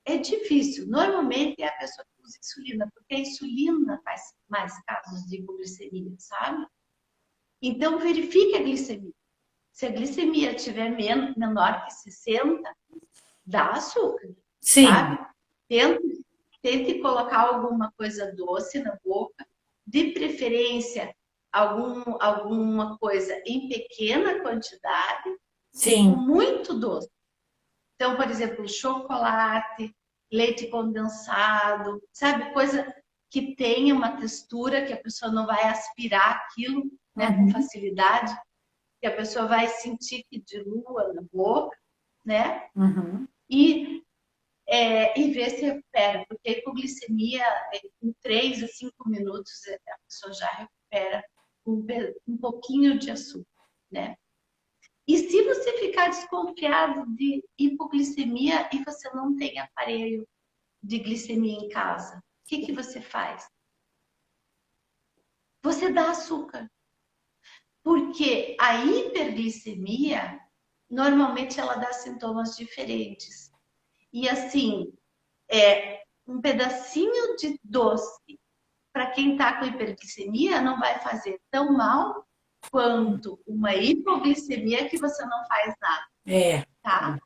É difícil. Normalmente é a pessoa que usa insulina, porque a insulina faz mais casos de hipoglicemia, sabe? Então, verifique a glicemia. Se a glicemia estiver menor que 60, dá açúcar, Sim. sabe? tente colocar alguma coisa doce na boca, de preferência alguma coisa em pequena quantidade, Sim. muito doce. Então, por exemplo, chocolate, leite condensado, sabe? Coisa que tenha uma textura que a pessoa não vai aspirar aquilo, né, com facilidade, que a pessoa vai sentir que dilua na boca, né? E ver se recupera, porque a hipoglicemia, em 3 a 5 minutos, a pessoa já recupera um pouquinho de açúcar, né? E se você ficar desconfiado de hipoglicemia e você não tem aparelho de glicemia em casa, o que você faz? Você dá açúcar. Porque a hiperglicemia, normalmente ela dá sintomas diferentes. E assim, um pedacinho de doce para quem está com hiperglicemia não vai fazer tão mal quanto uma hipoglicemia que você não faz nada. Tá?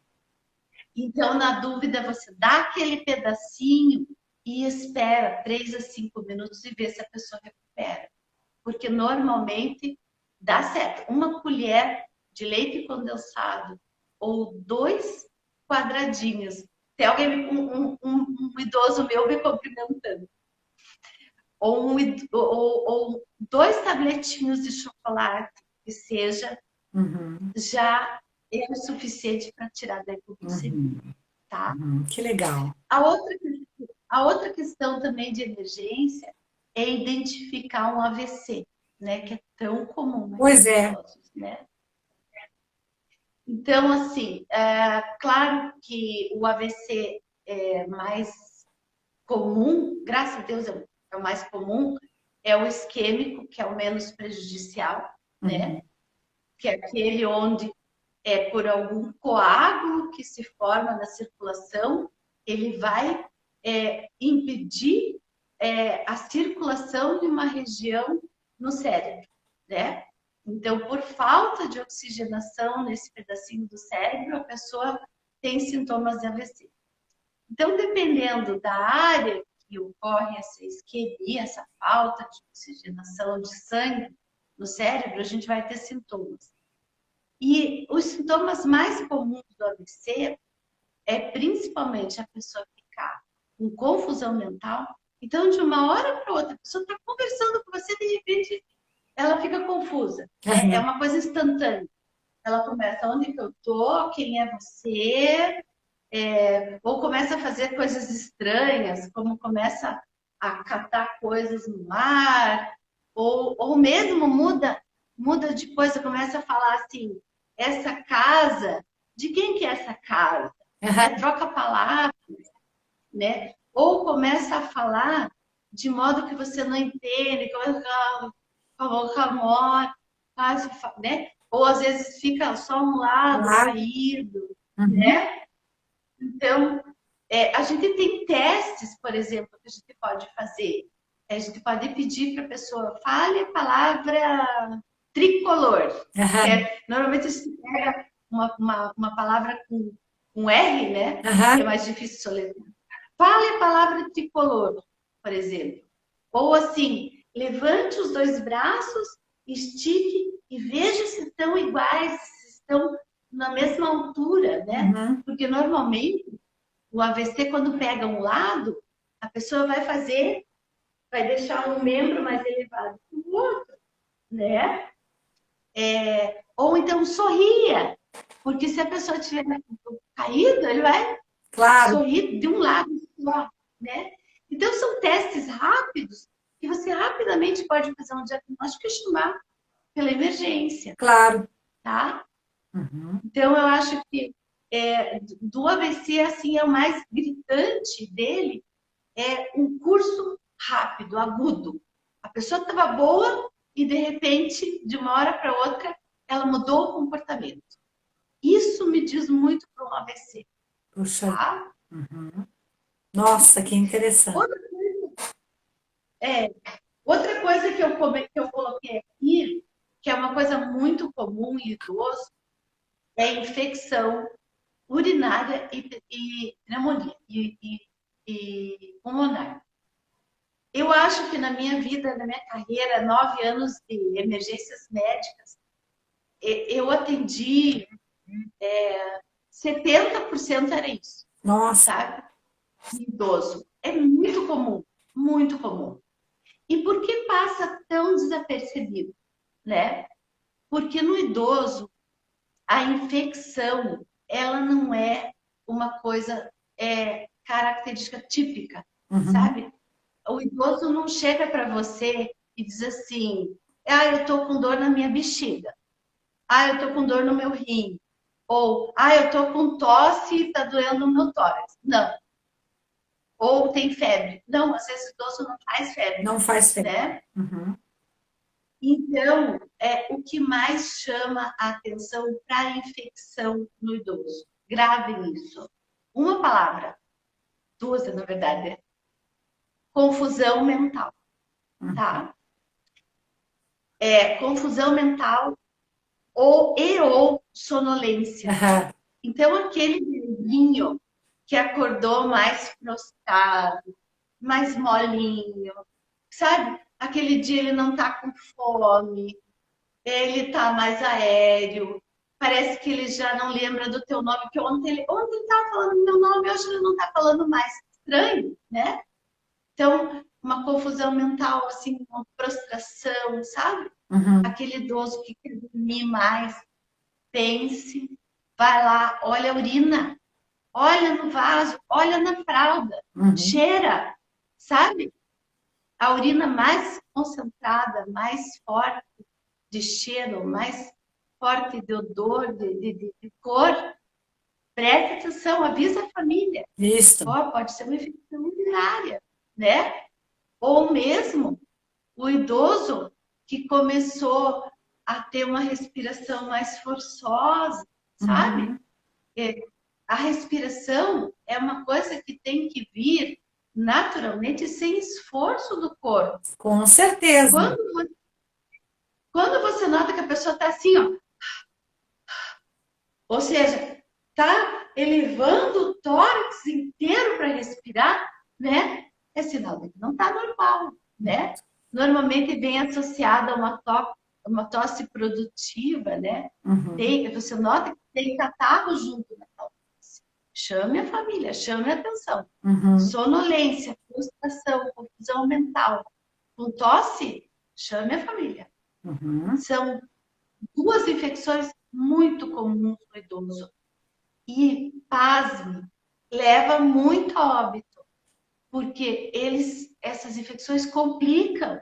Então, na dúvida, você dá aquele pedacinho e espera 3 a 5 minutos e vê se a pessoa recupera. Porque normalmente dá certo. Uma colher de leite condensado ou 2 quadradinhos. Tem alguém, um idoso meu me cumprimentando. Ou 2 tabletinhos de chocolate, que seja, já é o suficiente para tirar da hipoglicemia. Tá? Que legal. A outra questão também de emergência é identificar um AVC, né? Que é tão comum. Pois é. Idosos, né? Então, assim, claro que o AVC é mais comum, graças a Deus é o mais comum, é o isquêmico, que é o menos prejudicial, né? Que é aquele onde por algum coágulo que se forma na circulação, ele vai impedir a circulação de uma região no cérebro, né? Então, por falta de oxigenação nesse pedacinho do cérebro, a pessoa tem sintomas de AVC. Então, dependendo da área que ocorre essa isquemia, essa falta de oxigenação de sangue no cérebro, a gente vai ter sintomas. E os sintomas mais comuns do AVC é principalmente a pessoa ficar com confusão mental. Então, de uma hora para outra, a pessoa está conversando com você, de repente, ela fica confusa. É uma coisa instantânea. Ela começa, onde que eu tô? Quem é você? Ou começa a fazer coisas estranhas, como começa a catar coisas no ar, ou mesmo muda de coisa, começa a falar assim, essa casa, de quem que é essa casa? Troca palavras, né? Ou começa a falar de modo que você não entende, né? Ou às vezes fica só um lado caído, né? Então, a gente tem testes, por exemplo, que a gente pode fazer. A gente pode pedir para a pessoa, fale a palavra tricolor. Normalmente a gente pega uma palavra com um R, né? Que é mais difícil de soletrar. Fale a palavra tricolor, por exemplo. Ou assim, levante os 2 braços, estique e veja se estão iguais, se estão na mesma altura, né? Porque normalmente o AVC, quando pega um lado, a pessoa vai deixar um membro mais elevado que o outro, né? Ou então sorria, porque se a pessoa tiver caído, ele vai sorrir de um lado só, né? Então, são testes rápidos que você rapidamente pode fazer um diagnóstico e chamar pela emergência. Claro. Tá? Então, eu acho que do AVC, assim, é o mais gritante dele, é um curso rápido, agudo. A pessoa estava boa e, de repente, de uma hora para outra, ela mudou o comportamento. Isso me diz muito para um AVC. Puxa. Tá? Nossa, que interessante. Outra coisa que eu coloquei aqui, que é uma coisa muito comum em idoso, é infecção urinária e pneumonia. E pulmonar. Eu acho que na minha vida, na minha carreira, 9 anos de emergências médicas, eu atendi 70% era isso, Nossa. sabe? Idoso. É muito comum, muito comum. E por que passa tão desapercebido, né? Porque no idoso, a infecção, ela não é uma coisa característica típica, sabe? O idoso não chega para você e diz assim, eu tô com dor na minha bexiga. Eu tô com dor no meu rim. Ou, eu tô com tosse e tá doendo no meu tórax. Não. Ou tem febre. Não, às vezes o idoso não faz febre. Não faz febre. Né? Então, o que mais chama a atenção para a infecção no idoso? Gravem isso. Uma palavra. Duas, na verdade. Né? Confusão mental. Tá? Confusão mental ou sonolência. Então, aquele velhinho que acordou mais prostrado, mais molinho, sabe? Aquele dia ele não tá com fome, ele tá mais aéreo, parece que ele já não lembra do teu nome, que ontem ele tava falando meu nome, hoje ele não tá falando mais. Estranho, né? Então, uma confusão mental, assim, uma prostração, sabe? Aquele idoso que quer dormir mais, pense, vai lá, olha a urina, olha no vaso, olha na fralda, cheira, sabe? A urina mais concentrada, mais forte de cheiro, mais forte de odor, de cor. Preste atenção, avisa a família. Isso. Pode ser uma infecção urinária, né? Ou mesmo o idoso que começou a ter uma respiração mais forçosa, sabe? A respiração é uma coisa que tem que vir naturalmente sem esforço do corpo. Com certeza. Quando você nota que a pessoa está assim, ó, ou seja, tá elevando o tórax inteiro para respirar, né? É sinal de que não está normal, né? Normalmente vem associada a uma tosse produtiva, né? Você nota que tem catarro junto na tosse. Chame a família, chame a atenção. Sonolência, frustração, confusão mental. Com tosse, chame a família. São duas infecções muito comuns no idoso. E, pasme, leva muito a óbito. Porque essas infecções complicam.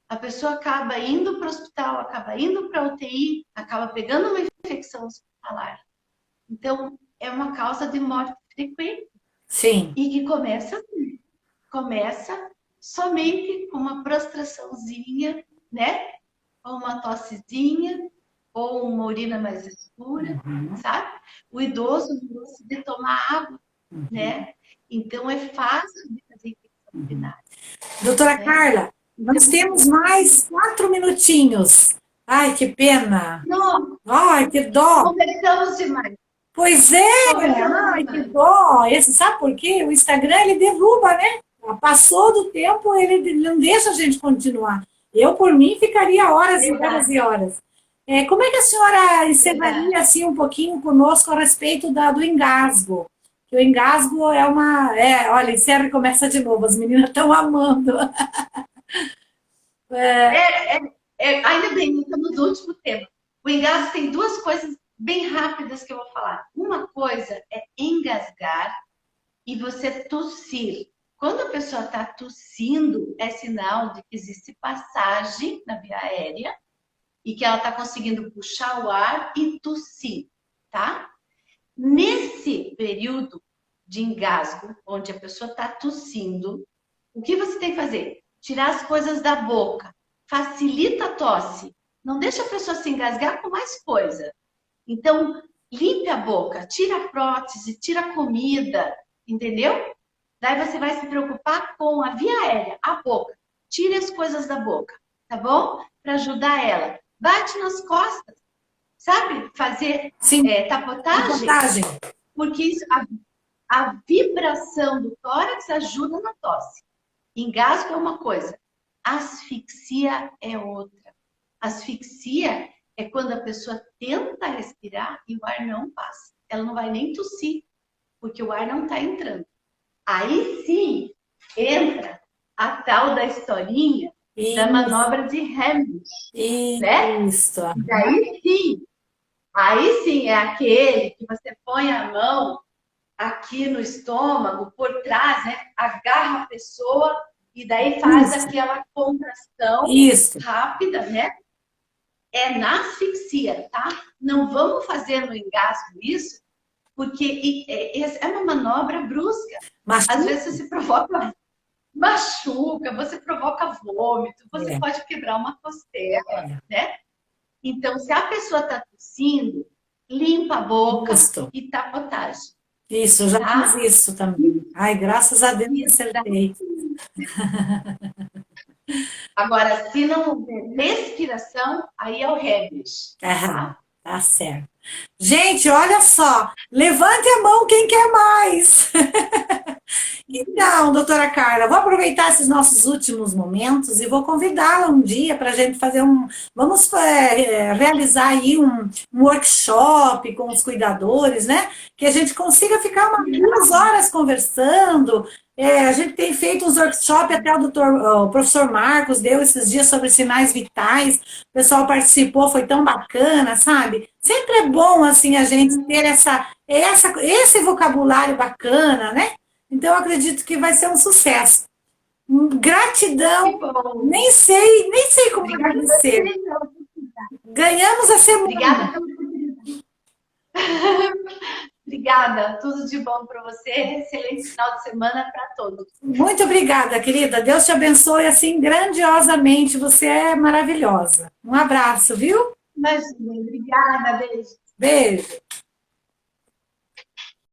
A pessoa acaba indo para o hospital, acaba indo para a UTI, acaba pegando uma infecção hospitalar. Então, é uma causa de morte frequente. Sim. E que começa somente com uma prostraçãozinha, né? Ou uma tossezinha, ou uma urina mais escura, sabe? O idoso não gosta de tomar água, né? Então, é fácil de fazer infecção urinária. Doutora Carla, nós temos mais 4 minutinhos. Ai, que pena. Não. Ai, que dó. Conversamos demais. Pois é. Ai, que dó. Sabe por quê? O Instagram, ele derruba, né? Passou do tempo, ele não deixa a gente continuar. Eu, por mim, ficaria horas e horas e horas. Como é que a senhora encerraria assim, um pouquinho conosco a respeito do engasgo? Que o engasgo é uma... olha, encerra e começa de novo. As meninas estão amando. Ainda bem, estamos no último tema. O engasgo tem duas coisas bem rápidas que eu vou falar. Uma coisa é engasgar e você tossir. Quando a pessoa está tossindo, é sinal de que existe passagem na via aérea e que ela está conseguindo puxar o ar e tossir, tá? Nesse período de engasgo, onde a pessoa está tossindo, o que você tem que fazer? Tirar as coisas da boca. Facilita a tosse. Não deixa a pessoa se engasgar com mais coisa. Então, limpe a boca, tira a prótese, tira a comida, entendeu? Daí você vai se preocupar com a via aérea, a boca. Tire as coisas da boca, tá bom? Para ajudar ela. Bate nas costas, sabe? Fazer tapotagem. Porque isso, a vibração do tórax ajuda na tosse. Engasgo é uma coisa, asfixia é outra. Asfixia é quando a pessoa tenta respirar e o ar não passa. Ela não vai nem tossir, porque o ar não está entrando. Aí sim, entra a tal da historinha da manobra de Heimlich, né? Isso. Aí sim é aquele que você põe a mão aqui no estômago, por trás, né? Agarra a pessoa e daí faz aquela contração rápida, né? É na asfixia, tá? Não vamos fazer no engasgo isso, porque é uma manobra brusca. Às vezes você se provoca, machuca, você provoca vômito, você pode quebrar uma costela, né? Então, se a pessoa está tossindo, limpa a boca e tapotagem. Isso, eu já fiz isso também. Ai, graças a Deus acertei. Agora, se não houver respiração, aí é o Heimlich. Tá certo. Gente, olha só. Levante a mão quem quer mais. Então, doutora Carla, vou aproveitar esses nossos últimos momentos e vou convidá-la um dia para a gente fazer vamos realizar aí um workshop com os cuidadores, né? Que a gente consiga ficar umas 2 horas conversando. A gente tem feito uns workshops, até o professor Marcos deu esses dias sobre sinais vitais. O pessoal participou, foi tão bacana, sabe? Sempre é bom, assim, a gente ter esse vocabulário bacana, né? Então, eu acredito que vai ser um sucesso. Gratidão. Nem sei como agradecer. Ganhamos a semana. Obrigada pela oportunidade. Obrigada. Tudo de bom para você. Excelente final de semana para todos. Muito obrigada, querida. Deus te abençoe assim grandiosamente. Você é maravilhosa. Um abraço, viu? Imagina. Obrigada. Beijo. Beijo.